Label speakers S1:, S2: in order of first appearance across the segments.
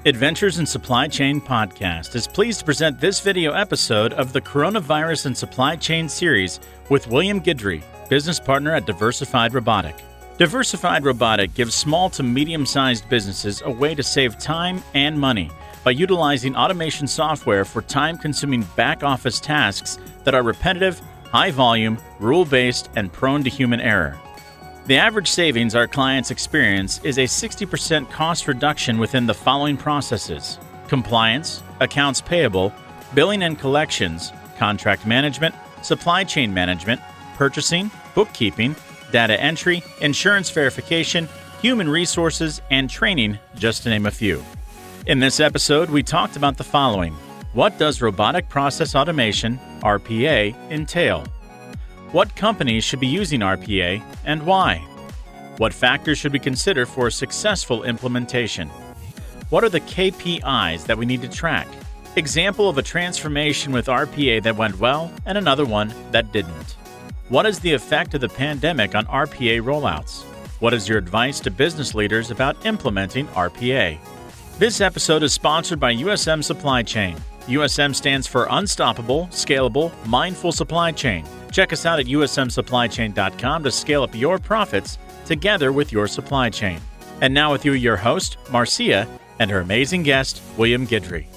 S1: Adventures in Supply Chain Podcast is pleased to present this video episode of the Coronavirus and Supply Chain series with William Guidry, business partner at Diversified Robotic. Diversified Robotic gives small to medium-sized businesses a way to save time and money by utilizing automation software for time-consuming back-office tasks that are repetitive, high-volume, rule-based, and prone to human error. The average savings our clients experience is a 60% cost reduction within the following processes: compliance, accounts payable, billing and collections, contract management, supply chain management, purchasing, bookkeeping, data entry, insurance verification, human resources, and training, just to name a few. In this episode, we talked about the following. What does Robotic Process Automation, RPA, entail? What companies should be using RPA and why? What factors should we consider for a successful implementation? What are the KPIs that we need to track? Example of a transformation with RPA that went well and another one that didn't. What is the effect of the pandemic on RPA rollouts? What is your advice to business leaders about implementing RPA? This episode is sponsored by USM Supply Chain. USM stands for Unstoppable, Scalable, Mindful Supply Chain. Check us out at usmsupplychain.com to scale up your profits together with your supply chain. And now with you, your host, Marcia, and her amazing guest, William Guidry.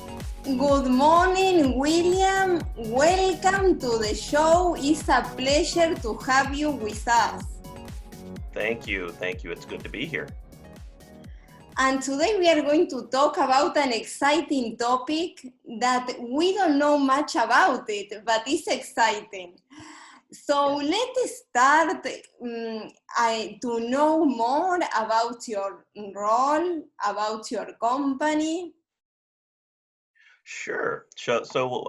S2: Good morning, William. Welcome to the show. It's a pleasure to have you with us.
S3: Thank you. It's good to be here.
S2: And today we are going to talk about an exciting topic that we don't know much about it, but it's exciting. So let's start to know more about your role, about your company.
S3: Sure. So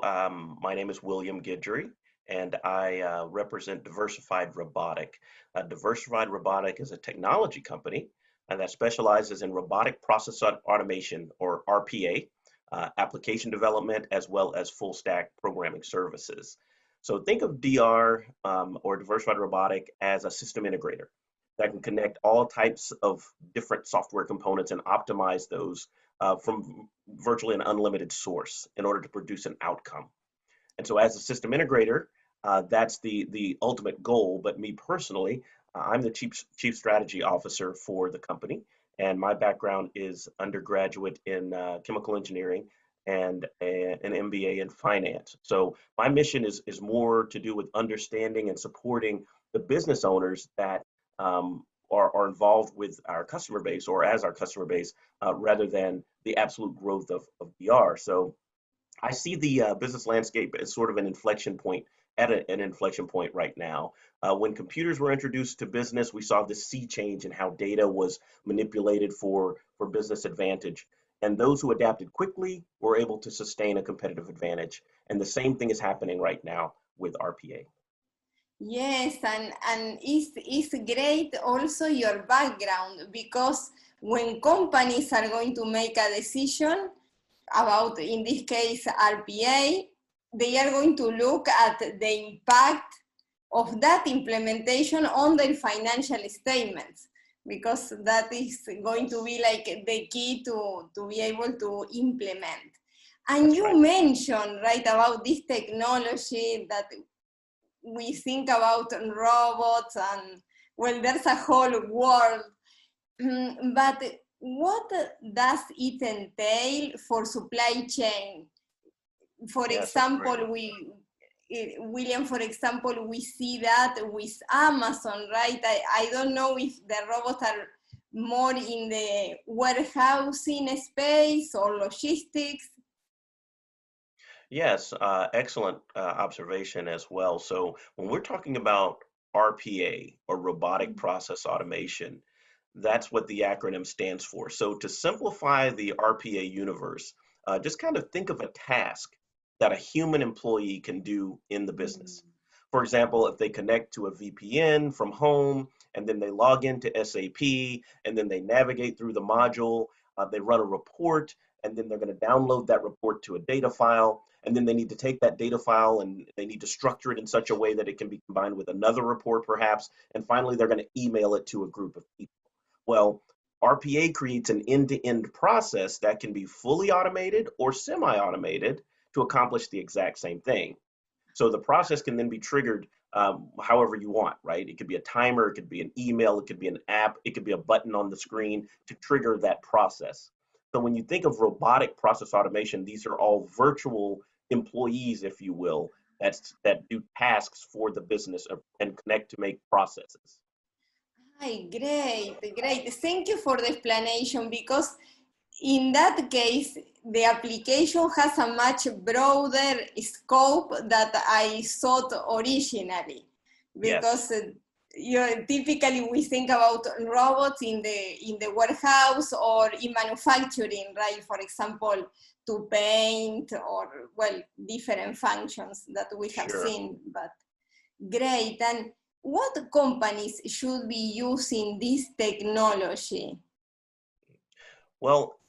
S3: my name is William Guidry, and I represent Diversified Robotic. Diversified Robotic is a technology company that specializes in robotic process automation, or RPA, application development, as well as full stack programming services. So think of DR or Diversified Robotic as a system integrator that can connect all types of different software components and optimize those from virtually an unlimited source in order to produce an outcome. And so as a system integrator, that's the ultimate goal. But me personally, I'm the chief strategy officer for the company, and my background is undergraduate in chemical engineering and an MBA in finance. So my mission is more to do with understanding and supporting the business owners that are involved with our customer base or as our customer base, rather than the absolute growth of DR. So I see the business landscape as sort of an inflection point, an inflection point right now. When computers were introduced to business, we saw this sea change in how data was manipulated for business advantage. And those who adapted quickly were able to sustain a competitive advantage. And the same thing is happening right now with RPA.
S2: Yes, and it's great also your background, because when companies are going to make a decision about, in this case, RPA, they are going to look at the impact of that implementation on their financial statements, because that is going to be like the key to be able to implement. And
S3: That's
S2: you
S3: right.
S2: mentioned, right, about this technology that we think about robots, and well, there's a whole world. But what does it entail for supply chain? For
S3: Yes,
S2: example, William, for example, we see that with Amazon, right? I don't know if the robots are more in the warehousing space or logistics.
S3: Yes, excellent observation as well. So when we're talking about RPA, or Robotic Process Automation, that's what the acronym stands for. So to simplify the RPA universe, just kind of think of a task that a human employee can do in the business. For example, if they connect to a VPN from home, and then they log into SAP, and then they navigate through the module, they run a report, and then they're going to download that report to a data file, and then they need to take that data file and they need to structure it in such a way that it can be combined with another report perhaps, and finally they're going to email it to a group of people. Well, RPA creates an end-to-end process that can be fully automated or semi-automated to accomplish the exact same thing. So the process can then be triggered however you want, right? It could be a timer, it could be an email, it could be an app, it could be a button on the screen to trigger that process. So when you think of robotic process automation, these are all virtual employees, if you will, that do tasks for the business and connect to make processes.
S2: Hi, great, great. Thank you for the explanation, because in that case, the application has a much broader scope that I thought originally, because typically we think about robots in the warehouse or in manufacturing, right? For example, to paint or, well, different functions that we have seen, but great. And what companies should be using this technology?
S3: Well,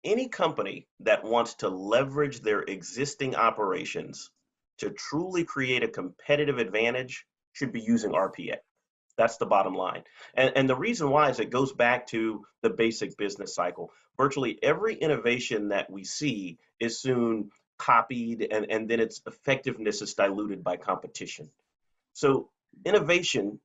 S3: any company that wants to leverage their existing operations to truly create a competitive advantage should be using RPA. That's the bottom line. And the reason why is it goes back to the basic business cycle. Virtually every innovation that we see is soon copied, and then its effectiveness is diluted by competition. So innovation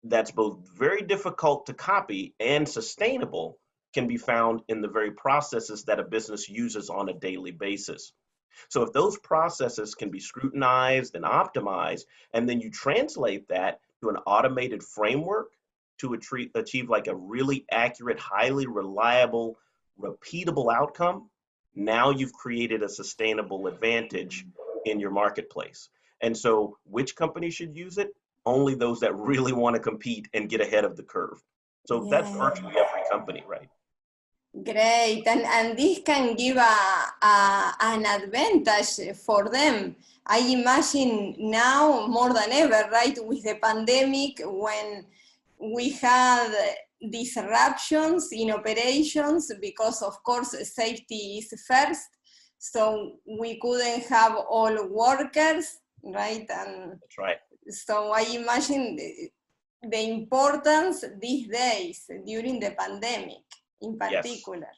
S3: that's both very difficult to copy and sustainable can be found in the very processes that a business uses on a daily basis. So if those processes can be scrutinized and optimized, and then you translate that to an automated framework to achieve like a really accurate, highly reliable, repeatable outcome, now you've created a sustainable advantage in your marketplace. And so which company should use it? Only those that really want to compete and get ahead of the curve. So that's virtually every company, right?
S2: Great, and this can give an advantage for them. I imagine now more than ever, right, with the pandemic, when we had disruptions in operations because, of course, safety is first. So we couldn't have all workers, right? And
S3: that's right.
S2: So I imagine the importance these days during the pandemic in particular.
S3: Yes,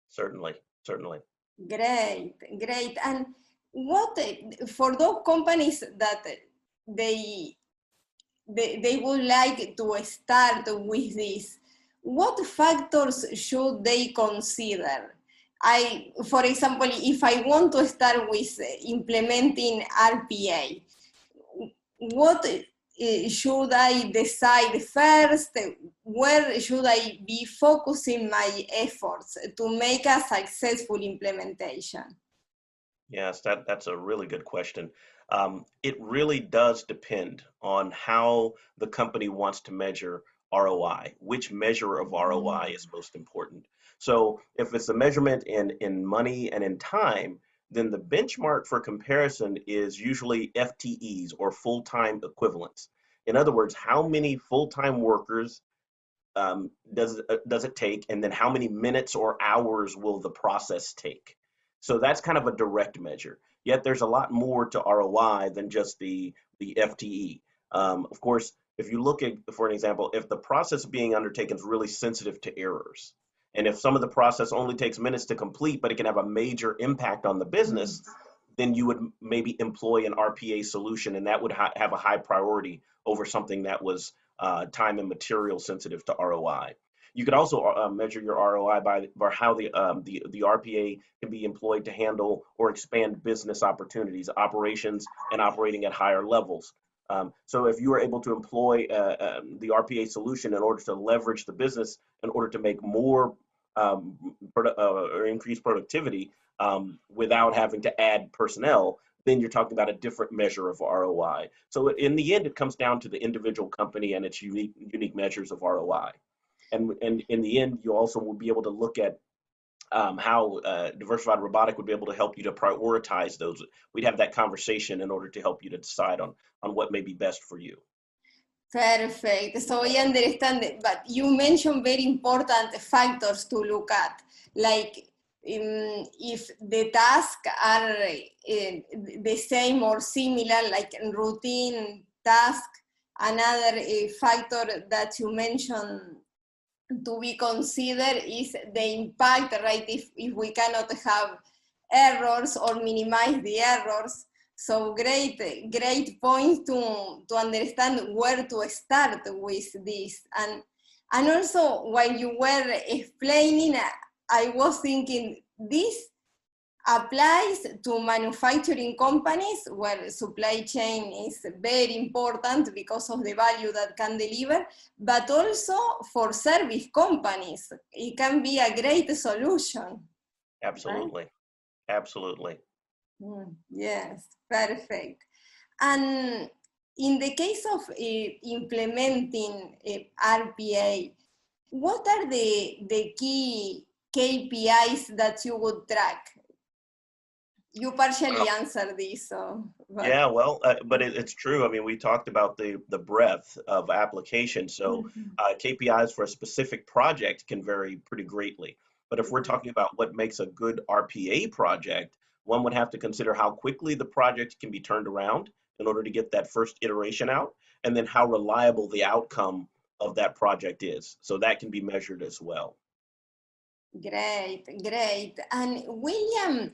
S3: certainly, certainly.
S2: Great, great. And what, for those companies that they would like to start with this, what factors should they consider? For example, if I want to start with implementing RPA, what should I decide first? Where should I be focusing my efforts to make a successful implementation?
S3: Yes, that's a really good question. It really does depend on how the company wants to measure ROI, which measure of ROI is most important. So if it's a measurement in money and in time, then the benchmark for comparison is usually FTEs, or full-time equivalents. In other words, how many full-time workers does it take, and then how many minutes or hours will the process take? So that's kind of a direct measure. Yet there's a lot more to ROI than just the FTE. Of course, if you look at, for an example, if the process being undertaken is really sensitive to errors, and if some of the process only takes minutes to complete, but it can have a major impact on the business, then you would maybe employ an RPA solution, and that would have a high priority over something that was time and material sensitive to ROI. You could also measure your ROI by how the RPA can be employed to handle or expand business opportunities, operations, and operating at higher levels. So if you are able to employ the RPA solution in order to leverage the business, in order to make more or increase productivity without having to add personnel, then you're talking about a different measure of ROI. So in the end, it comes down to the individual company and its unique measures of ROI. And in the end, you also will be able to look at how Diversified Robotic would be able to help you to prioritize those. We'd have that conversation in order to help you to decide on what may be best for you.
S2: Perfect. So I understand, but you mentioned very important factors to look at, like if the tasks are the same or similar, like routine task. Another factor that you mentioned to be considered is the impact, right? If we cannot have errors or minimize the errors. So great point to understand where to start with this. And also, while you were explaining, I was thinking this applies to manufacturing companies where supply chain is very important because of the value that can deliver, but also for service companies. It can be a great solution.
S3: Absolutely.
S2: Right?
S3: Absolutely.
S2: Yes, perfect. And in the case of implementing RPA, what are the key KPIs that you would track? You partially answered this, but
S3: Yeah, well, but it's true. I mean, we talked about the breadth of application. So KPIs for a specific project can vary pretty greatly. But if we're talking about what makes a good RPA project, one would have to consider how quickly the project can be turned around in order to get that first iteration out, and then how reliable the outcome of that project is. So that can be measured as well.
S2: great. And William,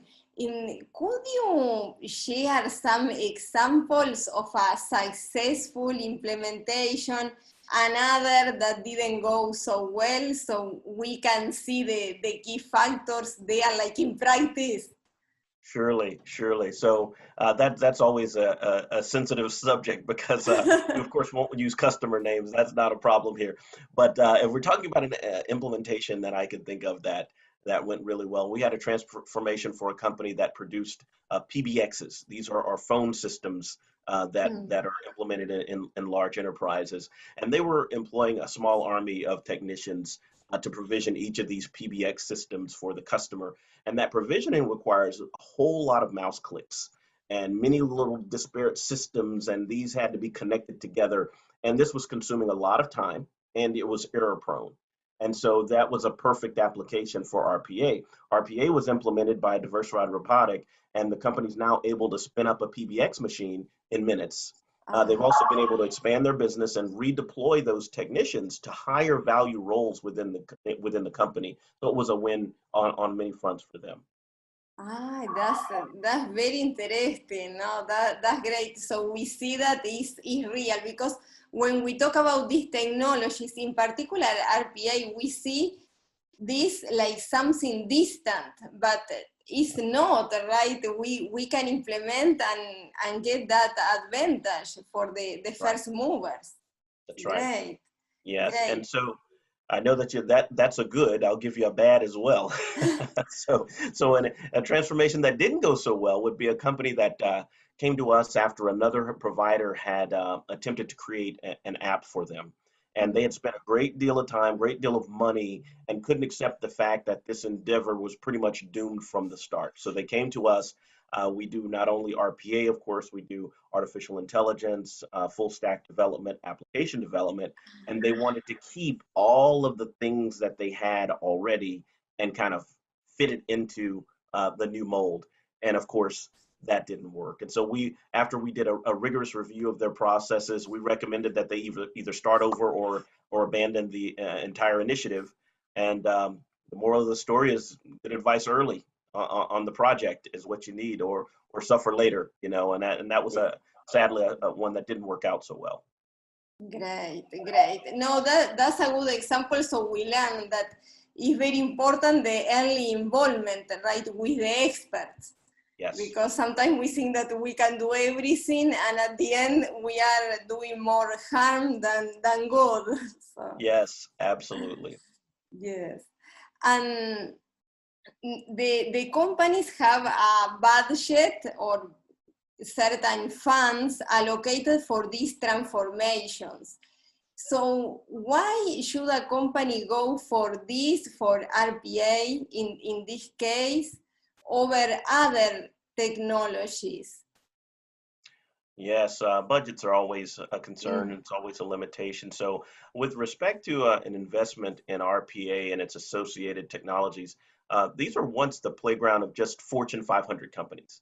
S2: could you share some examples of a successful implementation, another that didn't go so well, so we can see the key factors there, like in practice?
S3: Surely, surely. So that's always a sensitive subject because we of course won't use customer names. That's not a problem here. But if we're talking about an implementation that I can think of that went really well, we had a transformation for a company that produced PBXs. These are our phone systems that are implemented in large enterprises, and they were employing a small army of technicians to provision each of these PBX systems for the customer, and that provisioning requires a whole lot of mouse clicks and many little disparate systems, and these had to be connected together. And this was consuming a lot of time, and it was error prone. And so that was a perfect application for RPA. RPA was implemented by Diversified Robotic, and the company's now able to spin up a PBX machine in minutes. They've also been able to expand their business and redeploy those technicians to higher value roles within the company. So it was a win on many fronts for them.
S2: That's very interesting. No, that's great. So we see that is real, because when we talk about these technologies, in particular RPA, we see this like something distant, but it's not, right. We can implement and get that advantage for the
S3: Right.
S2: first movers.
S3: That's right.
S2: Great,
S3: Yes. And
S2: great.
S3: so I know that that's a good. I'll give you a bad as well. So a transformation that didn't go so well would be a company that came to us after another provider had attempted to create an app for them, and they had spent a great deal of time, great deal of money, and couldn't accept the fact that this endeavor was pretty much doomed from the start. So they came to us. We do not only RPA, of course, we do artificial intelligence, full stack development, application development, and they wanted to keep all of the things that they had already and kind of fit it into the new mold. And of course, that didn't work. And so after we did a rigorous review of their processes, we recommended that they either start over or abandon the entire initiative. And the moral of the story is good advice early on the project is what you need, or suffer later, and that was sadly a one that didn't work out so well.
S2: Great. No, that's a good example. So we learn that it's very important the early involvement, right, with the experts.
S3: Yes.
S2: Because sometimes we think that we can do everything, and at the end we are doing more harm than good. So,
S3: Yes, absolutely.
S2: yes. And the companies have a budget or certain funds allocated for these transformations. So why should a company go for RPA in this case over other technologies?
S3: Yes, budgets are always a concern, and it's always a limitation. So, with respect to an investment in RPA and its associated technologies, these are once the playground of just Fortune 500 companies.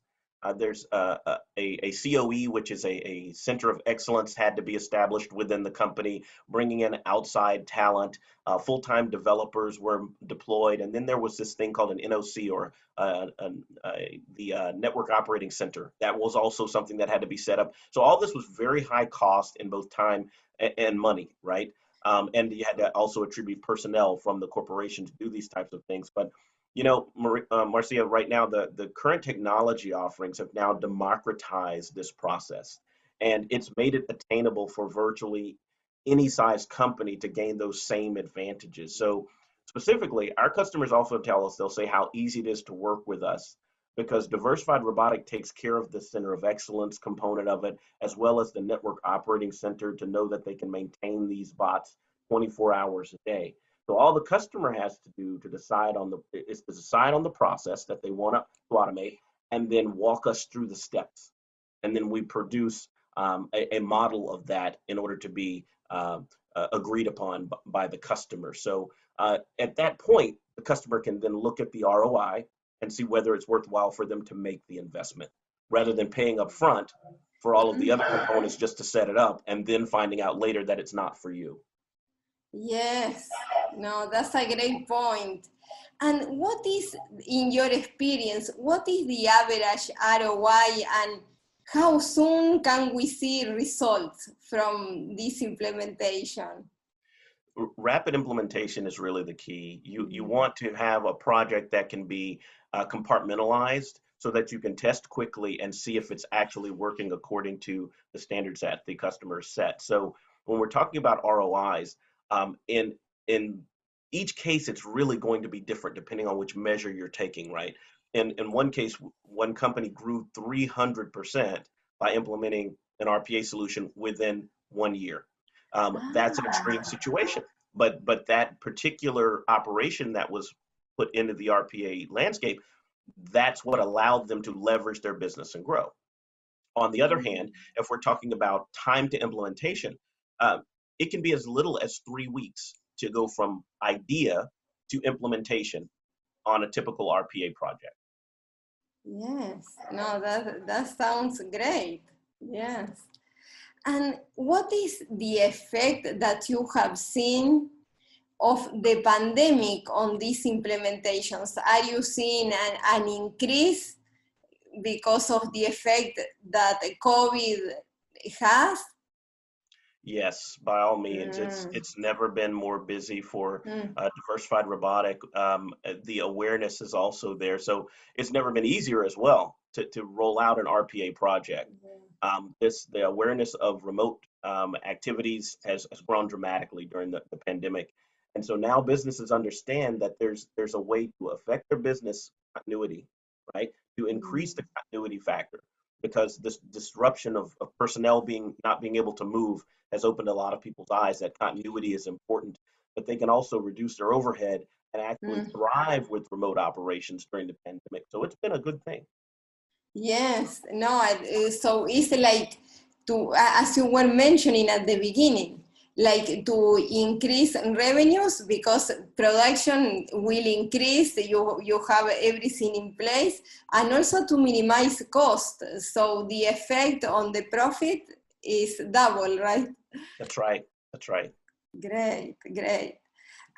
S3: There's a COE, which is a center of excellence, had to be established within the company, bringing in outside talent. Full-time developers were deployed, and then there was this thing called an NOC, or the Network Operating Center. That was also something that had to be set up. So all this was very high cost in both time and money, right? And you had to also attribute personnel from the corporation to do these types of things. But Marcia, right now, the current technology offerings have now democratized this process, and it's made it attainable for virtually any size company to gain those same advantages. So specifically, our customers also tell us, they'll say how easy it is to work with us, because Diversified Robotic takes care of the center of excellence component of it, as well as the network operating center, to know that they can maintain these bots 24 hours a day. So all the customer has to do to decide on the process that they want to automate, and then walk us through the steps. And then we produce a model of that in order to be agreed upon by the customer. So at that point, the customer can then look at the ROI and see whether it's worthwhile for them to make the investment, rather than paying up front for all of the other components just to set it up and then finding out later that it's not for you.
S2: Yes, no, that's a great point. And what is, in your experience, what is the average ROI, and how soon can we see results from this implementation?
S3: Rapid implementation is really the key. You want to have a project that can be compartmentalized, so that you can test quickly and see if it's actually working according to the standards that the customer set. So when we're talking about ROIs, in each case, it's really going to be different depending on which measure you're taking, right? In one case, one company grew 300% by implementing an RPA solution within 1 year. That's an extreme situation, but that particular operation that was put into the RPA landscape, that's what allowed them to leverage their business and grow. On the other hand, if we're talking about time to implementation, it can be as little as 3 weeks to go from idea to implementation on a typical RPA project.
S2: Yes, no, that sounds great. Yes. And what is the effect that you have seen of the pandemic on these implementations? Are you seeing an increase because of the effect that COVID has?
S3: Yes, by all means. It's never been more busy for Diversified Robotic. The awareness is also there, so it's never been easier as well to roll out an RPA project. The awareness of remote activities has grown dramatically during the pandemic, and so now businesses understand that there's a way to affect their business continuity, right? To increase the continuity factor, because this disruption of personnel not being able to move has opened a lot of people's eyes that continuity is important, but they can also reduce their overhead and actually thrive with remote operations during the pandemic. So it's been a good thing.
S2: Yes, no, so it's like as you were mentioning at the beginning, like to increase revenues, because production will increase, you have everything in place, and also to minimize cost. So the effect on the profit is double, right?
S3: That's right. That's right.
S2: Great, great.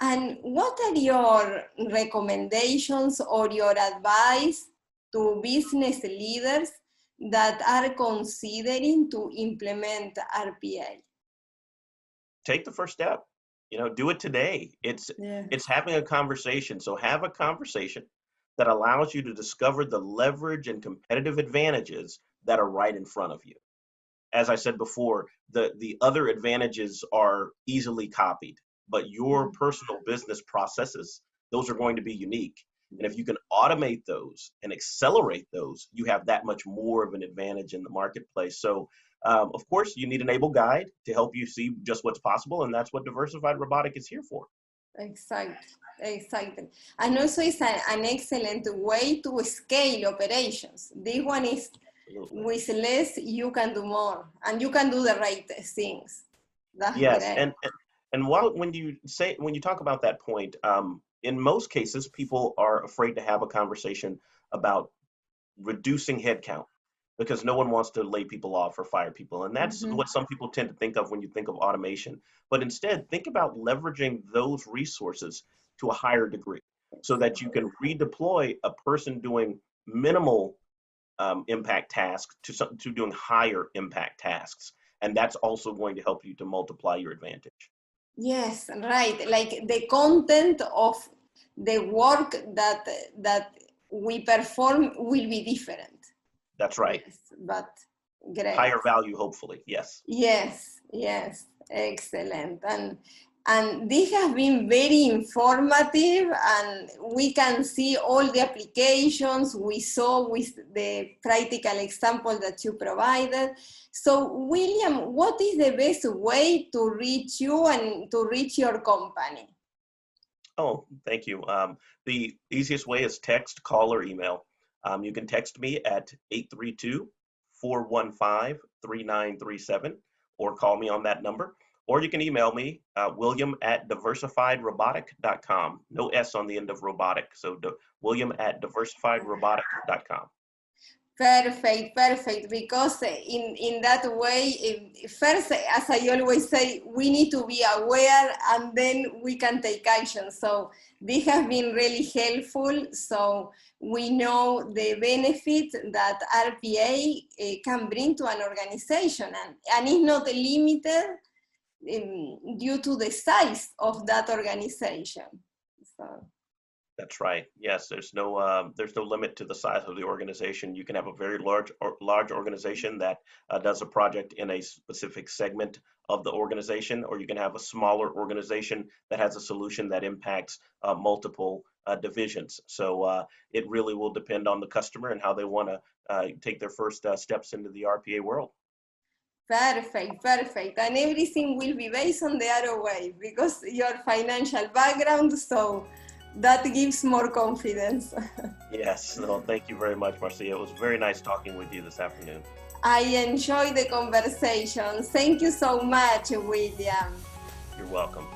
S2: And what are your recommendations or your advice to business leaders that are considering to implement RPA?
S3: Take the first step. Do it today. It's having a conversation. So have a conversation that allows you to discover the leverage and competitive advantages that are right in front of you. As I said before, the other advantages are easily copied, but your personal business processes, those are going to be unique. And if you can automate those and accelerate those, you have that much more of an advantage in the marketplace. So, of course, you need an able guide to help you see just what's possible, and that's what Diversified Robotic is here for.
S2: Exactly. And also it's an excellent way to scale operations. This one is, with less, you can do more, and you can do the right things. That's
S3: yes,
S2: great.
S3: and when you talk about that point, in most cases, people are afraid to have a conversation about reducing headcount because no one wants to lay people off or fire people. And that's
S2: Mhm.
S3: what some people tend to think of when you think of automation. But instead, think about leveraging those resources to a higher degree so that you can redeploy a person doing minimal impact tasks to doing higher impact tasks. And that's also going to help you to multiply your advantage.
S2: Yes, right. Like the content of the work that we perform will be different.
S3: That's right.
S2: Yes, but great.
S3: Higher value, hopefully. Yes.
S2: Yes, yes, excellent. And this has been very informative, and we can see all the applications we saw with the practical example that you provided. So, William, what is the best way to reach you and to reach your company?
S3: Oh, thank you. The easiest way is text, call, or email. You can text me at 832-415-3937 or call me on that number. Or you can email me, william@diversifiedrobotic.com. No S on the end of robotic. So william@diversifiedrobotic.com.
S2: Perfect, perfect. Because in that way, first, as I always say, we need to be aware and then we can take action. So this has been really helpful. So we know the benefits that RPA can bring to an organization, and it's not limited due to the size of that organization. So.
S3: That's right. Yes, there's no limit to the size of the organization. You can have a very large organization that does a project in a specific segment of the organization, or you can have a smaller organization that has a solution that impacts multiple divisions. So it really will depend on the customer and how they want to take their first steps into the RPA world.
S2: Perfect, perfect. And everything will be based on the ROI because your financial background, so that gives more confidence.
S3: Yes, no, thank you very much, Marcia. It was very nice talking with you this afternoon.
S2: I enjoyed the conversation. Thank you so much, William.
S3: You're welcome.